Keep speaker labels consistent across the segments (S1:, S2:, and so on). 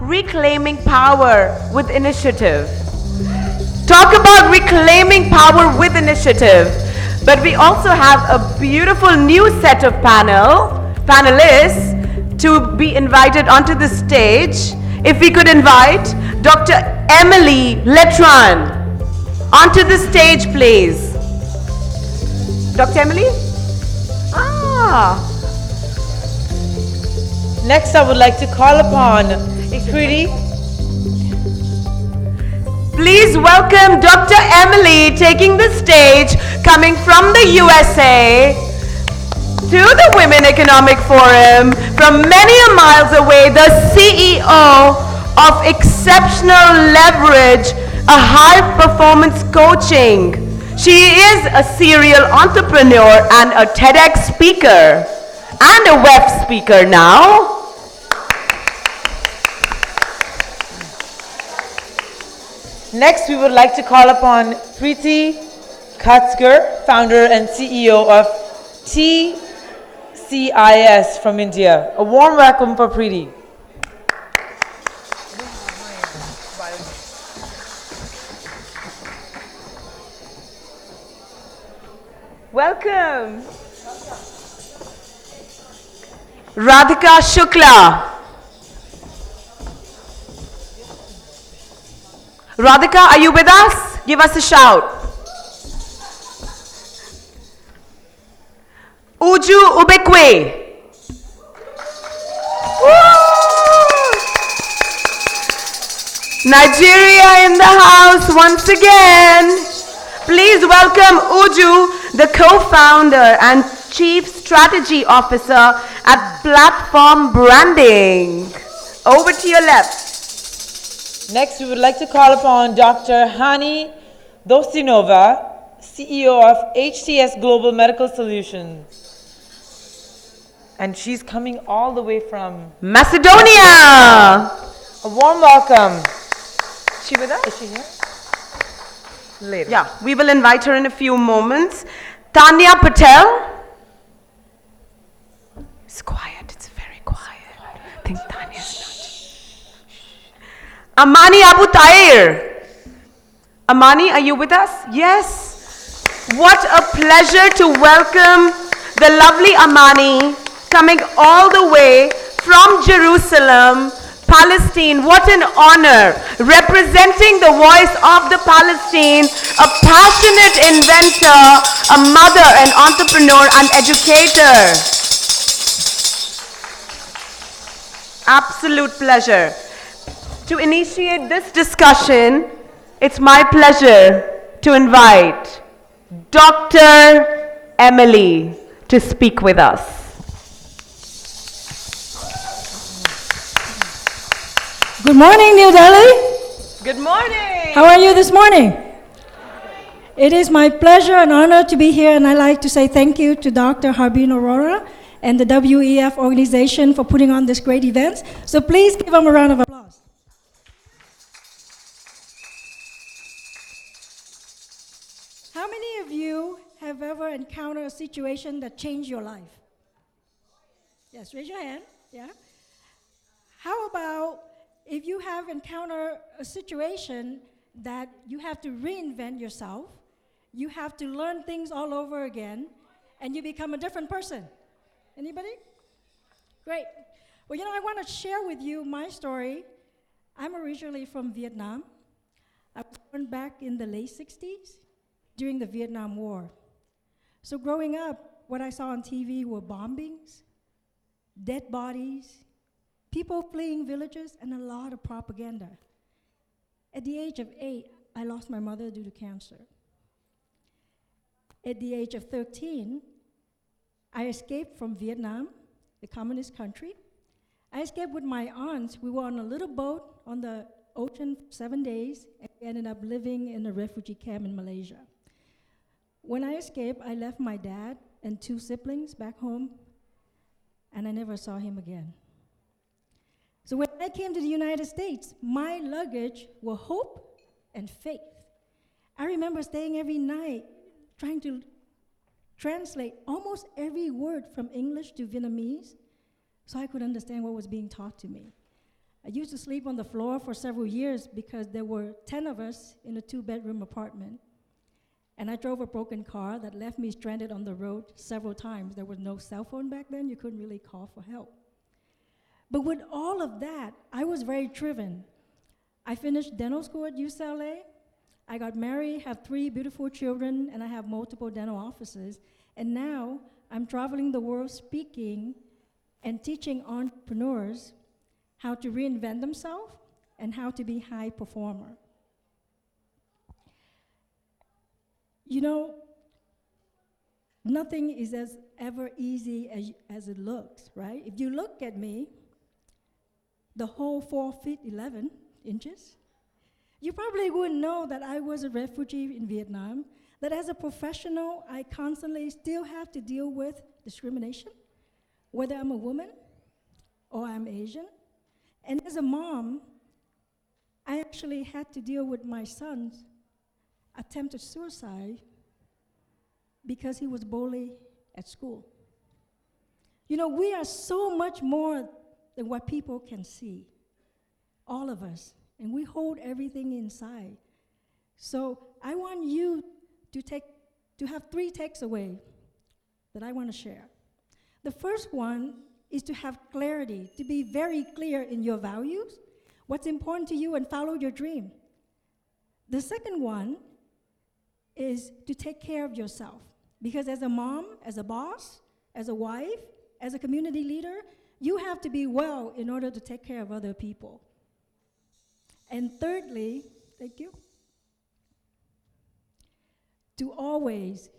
S1: reclaiming power with initiative. Talk about reclaiming power with initiative. But we also have a beautiful new set of panelists to be invited onto the stage. If we could invite Dr. Emily Letran onto the stage, please. Dr. Emily?
S2: Next, I would like to call upon Preeti.
S1: Please welcome Dr. Emily taking the stage, coming from the USA to the Women Economic Forum, from many miles away, the CEO of Exceptional Leverage, a high-performance coaching. She is a serial entrepreneur and a TEDx speaker and a web speaker now.
S2: Next, we would like to call upon Preeti Katskar, founder and CEO of TCIS from India. A warm welcome for Preeti.
S1: Welcome. Radhika Shukla. Radhika, are you with us? Give us a shout. Uju Ubekwe. Nigeria in the house once again. Please welcome Uju, the co-founder and chief strategy officer at Platform Branding. Over to your left.
S2: Next, we would like to call upon Dr. Hani Dostinova, CEO of HTS Global Medical Solutions. And she's coming all the way from
S1: Macedonia.
S2: A warm welcome. Is she with us? Is she here? Later.
S1: Yeah, we will invite her in a few moments. Tanya Patel. It's quiet, it's very quiet. I think Tanya's not. Amani Abu Tair. Amani, are you with us? Yes. What a pleasure to welcome the lovely Amani, coming all the way from Jerusalem, Palestine. What an honor, representing the voice of the Palestine, a passionate inventor, a mother, an entrepreneur, an educator. Absolute pleasure. To initiate this discussion, it's my pleasure to invite Dr. Emily to speak with us.
S3: Good morning, New Delhi.
S1: Good morning.
S3: How are you this morning? It is my pleasure and honor to be here, and I'd like to say thank you to Dr. Harbin Arora and the WEF organization for putting on this great event. So please give them a round of applause. How many of you have ever encountered a situation that changed your life? Yes, raise your hand. Yeah. How about if you have encountered a situation that you have to reinvent yourself, you have to learn things all over again, and you become a different person? Anybody? Great. Well, you know, I want to share with you my story. I'm originally from Vietnam. I was born back in the late 60s during the Vietnam War. So growing up, what I saw on TV were bombings, dead bodies, people fleeing villages, and a lot of propaganda. At the age of 8, I lost my mother due to cancer. At the age of 13, I escaped from Vietnam, the communist country. I escaped with my aunts. We were on a little boat on the ocean for 7 days, and we ended up living in a refugee camp in Malaysia. When I escaped, I left my dad and 2 siblings back home, and I never saw him again. So when I came to the United States, my luggage were hope and faith. I remember staying every night trying to translate almost every word from English to Vietnamese so I could understand what was being taught to me. I used to sleep on the floor for several years because there were 10 of us in a 2-bedroom apartment. And I drove a broken car that left me stranded on the road several times. There was no cell phone back then. You couldn't really call for help. But with all of that, I was very driven. I finished dental school at UCLA. I got married, have 3 beautiful children, and I have multiple dental offices. And now I'm traveling the world speaking and teaching entrepreneurs how to reinvent themselves and how to be high performer. You know, nothing is as ever easy as it looks, right? If you look at me, the whole 4 feet 11 inches, you probably wouldn't know that I was a refugee in Vietnam, that as a professional, I constantly still have to deal with discrimination, whether I'm a woman or I'm Asian. And as a mom, I actually had to deal with my son's attempted suicide because he was bullied at school. You know, we are so much more than what people can see, all of us, and we hold everything inside. So I want you to have 3 takeaways that I want to share. The first one is to have clarity, to be very clear in your values, what's important to you, and follow your dream. The second one is to take care of yourself. Because as a mom, as a boss, as a wife, as a community leader, you have to be well in order to take care of other people. And thirdly, thank you, to always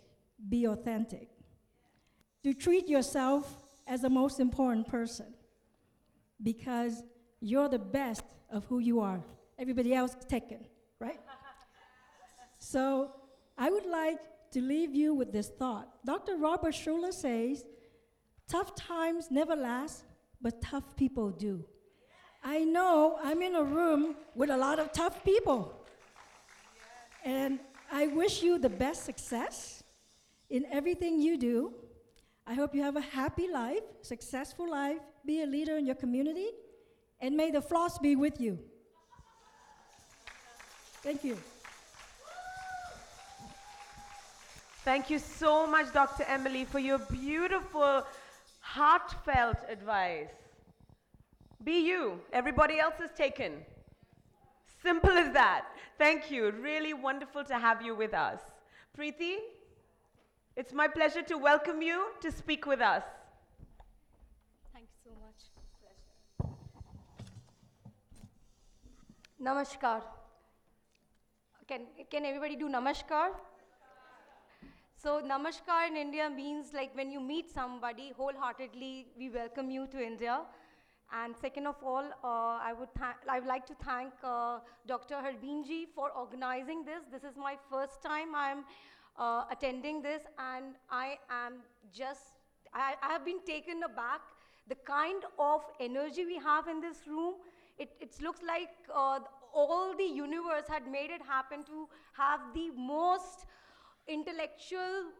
S3: be authentic. To treat yourself as the most important person because you're the best of who you are. Everybody else is taken, right? So I would like to leave you with this thought. Dr. Robert Schuller says, tough times never last, but tough people do. I know I'm in a room with a lot of tough people. And I wish you the best success in everything you do. I hope you have a happy life, successful life, be a leader in your community, and may the floss be with you. Thank you.
S1: Thank you so much, Dr. Emily, for your beautiful, heartfelt advice. Be you. Everybody else is taken. Simple as that. Thank you. Really wonderful to have you with us. Preeti, it's my pleasure to welcome you to speak with us.
S4: Thank you so much. Namaskar. Can everybody do namaskar? So namaskar in India means like when you meet somebody wholeheartedly, we welcome you to India. And second of all, I would like to thank Dr. Harbinji for organizing this. This is my first time I'm attending this, and I have been taken aback. The kind of energy we have in this room, it looks like all the universe had made it happen to have the most intellectual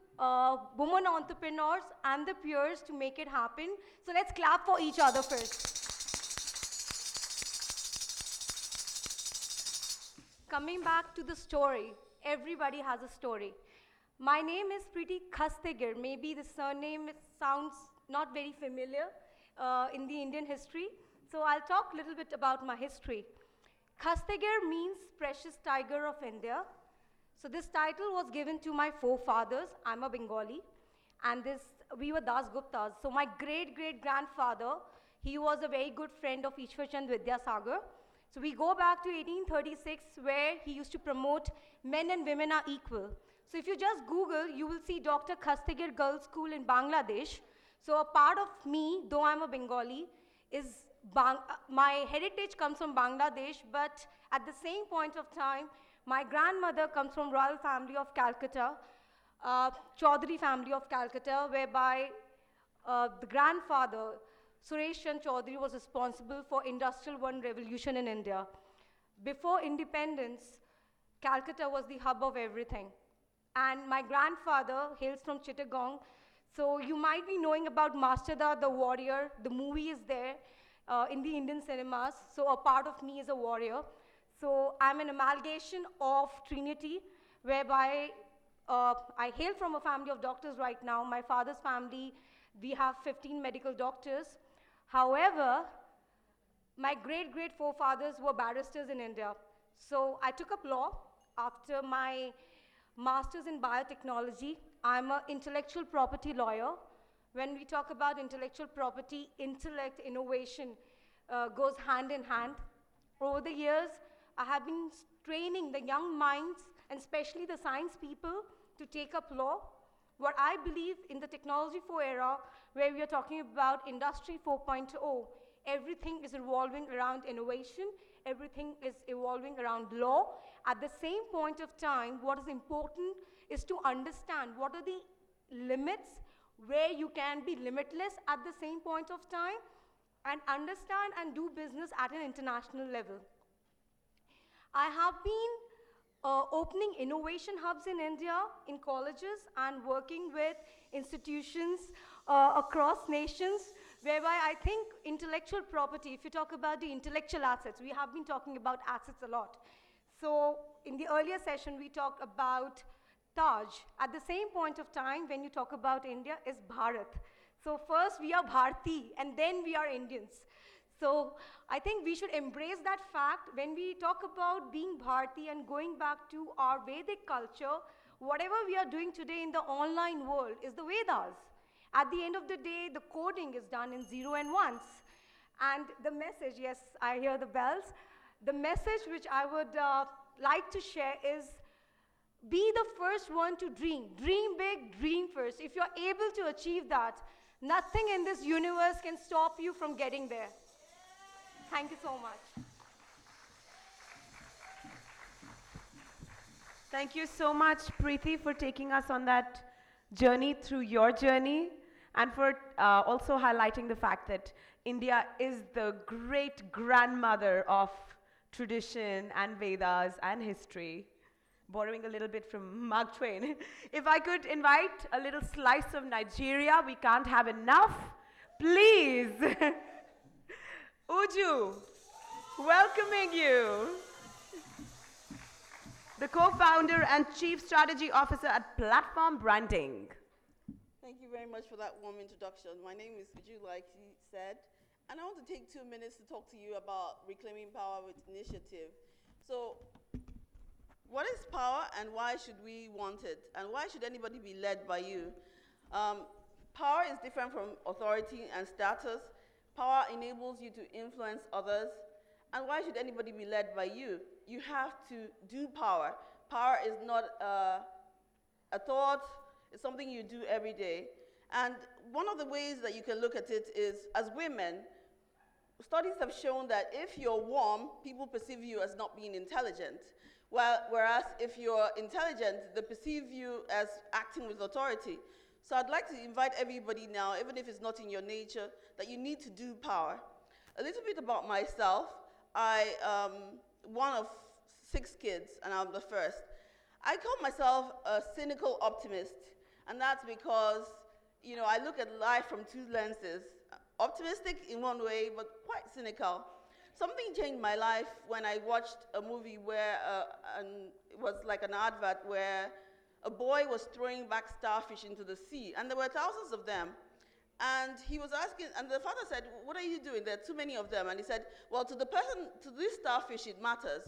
S4: women entrepreneurs and the peers to make it happen. So let's clap for each other first. Coming back to the story, everybody has a story. My name is Preeti Khastegir. Maybe the surname sounds not very familiar in the Indian history. So I'll talk a little bit about my history. Khastegir means precious tiger of India. So this title was given to my forefathers. I'm a Bengali. And we were Das Guptas. So my great-great-grandfather, he was a very good friend of Ishwar Chand Vidyasagar. So we go back to 1836, where he used to promote men and women are equal. So if you just Google, you will see Dr. Khastegir Girls' School in Bangladesh. So a part of me, though I'm a Bengali, is my heritage comes from Bangladesh, but at the same point of time, my grandmother comes from royal family of Calcutta, Chaudhary family of Calcutta, whereby the grandfather, Suresh Chand Chaudhary, was responsible for Industrial One revolution in India. Before independence, Calcutta was the hub of everything. And my grandfather hails from Chittagong. So you might be knowing about Masterda the Warrior. The movie is there. in the Indian cinemas. So a part of me is a warrior. So I'm an amalgamation of Trinity, whereby I hail from a family of doctors right now. My father's family, we have 15 medical doctors. However, my great forefathers were barristers in India. So I took up law after my master's in biotechnology. I'm an intellectual property lawyer. When we talk about intellectual property, intellect, innovation goes hand in hand. Over the years, I have been training the young minds, and especially the science people, to take up law. What I believe in the technology 4 era, where we are talking about industry 4.0, everything is revolving around innovation, everything is evolving around law. At the same point of time, what is important is to understand what are the limits, where you can be limitless at the same point of time, and understand and do business at an international level. I have been opening innovation hubs in India, in colleges, and working with institutions across nations, whereby I think intellectual property, if you talk about the intellectual assets, we have been talking about assets a lot. So in the earlier session, we talked about Taj. At the same point of time, when you talk about India, is Bharat. So first we are Bharti, and then we are Indians. So I think we should embrace that fact when we talk about being Bharti and going back to our Vedic culture. Whatever we are doing today in the online world is the Vedas. At the end of the day, the coding is done in 0 and 1s. And the message, yes, I hear the bells. The message which I would like to share is, be the first one to dream. Dream big, dream first. If you're able to achieve that, nothing in this universe can stop you from getting there. Thank you so much.
S1: Thank you so much, Preeti, for taking us on that journey through your journey, and for also highlighting the fact that India is the great grandmother of tradition and Vedas and history, borrowing a little bit from Mark Twain. If I could invite a little slice of Nigeria, we can't have enough. Please. Uju, welcoming you. The co-founder and chief strategy officer at Platform Branding.
S5: Thank you very much for that warm introduction. My name is Uju, like he said, and I want to take 2 minutes to talk to you about Reclaiming Power with Initiative. So, what is power and why should we want it? And why should anybody be led by you? Power is different from authority and status. Power enables you to influence others. And why should anybody be led by you? You have to do power. Power is not a thought, it's something you do every day. And one of the ways that you can look at it is, as women, studies have shown that if you're warm, people perceive you as not being intelligent. Whereas if you're intelligent, they perceive you as acting with authority. So I'd like to invite everybody now, even if it's not in your nature, that you need to do power. A little bit about myself. I am one of 6 kids, and I'm the first. I call myself a cynical optimist, and that's because, you know, I look at life from 2 lenses. Optimistic in one way, but quite cynical. Something changed my life when I watched a movie where it was like an advert where a boy was throwing back starfish into the sea, and there were thousands of them. And he was asking, and the father said, "What are you doing? There are too many of them." And he said, "Well, to the person, to this starfish, it matters."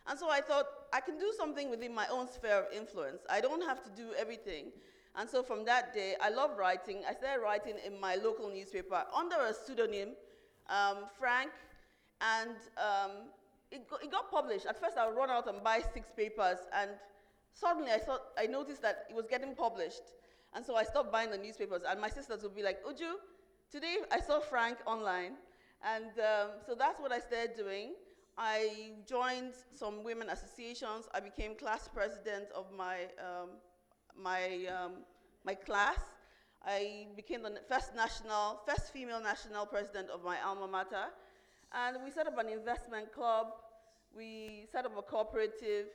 S5: And so I thought, I can do something within my own sphere of influence. I don't have to do everything. And so from that day, I love writing. I started writing in my local newspaper under a pseudonym, Frank, and it got published. At first, I would run out and buy 6 papers, and suddenly I noticed that it was getting published. And so I stopped buying the newspapers, and my sisters would be like, "Uju, today I saw Frank online." And so that's what I started doing. I joined some women associations. I became class president of my class. I became the first female national president of my alma mater. And we set up an investment club. We set up a cooperative.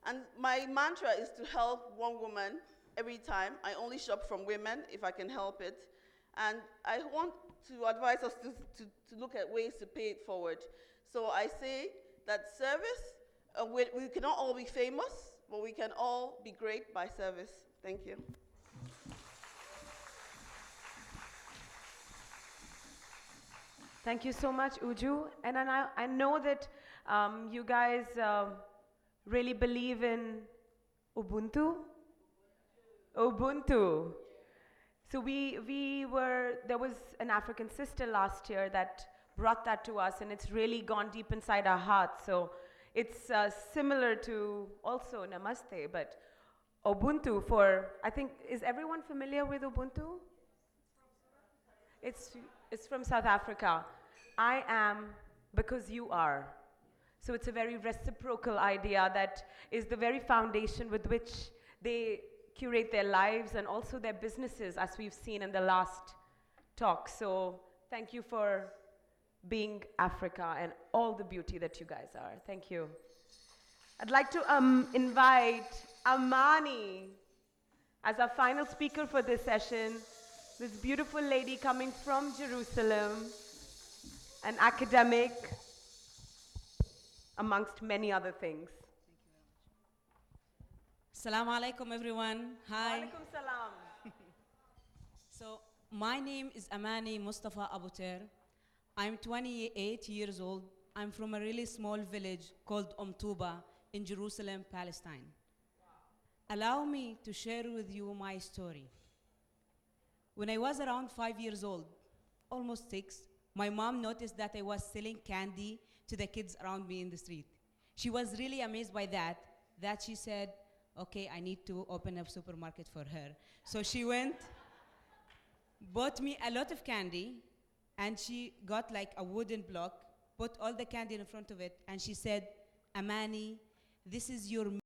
S5: And my mantra is to help one woman every time. I only shop from women if I can help it. And I want to advise us to look at ways to pay it forward. So I say that service, we cannot all be famous, but we can all be great by service. Thank you.
S1: Thank you so much, Uju. And I know that you guys really believe in Ubuntu. Ubuntu. So there was an African sister last year that brought that to us, and it's really gone deep inside our hearts. So it's similar to also Namaste, but Ubuntu I think, is everyone familiar with Ubuntu? It's from South Africa. I am because you are. So it's a very reciprocal idea that is the very foundation with which they curate their lives and also their businesses, as we've seen in the last talk. So thank you for being Africa and all the beauty that you guys are. Thank you. I'd like to invite Amani as our final speaker for this session. This beautiful lady coming from Jerusalem, an academic, amongst many other things.
S6: Assalamu alaikum, everyone. Hi.
S1: Walaikum salam.
S6: So, my name is Amani Mustafa Abuter. I'm 28 years old. I'm from a really small village called Tuba in Jerusalem, Palestine. Allow me to share with you my story. When I was around 5 years old, almost 6, my mom noticed that I was selling candy to the kids around me in the street. She was really amazed by that she said, okay, I need to open a supermarket for her. So she went, bought me a lot of candy, and she got like a wooden block, put all the candy in front of it, and she said, Amani, this is your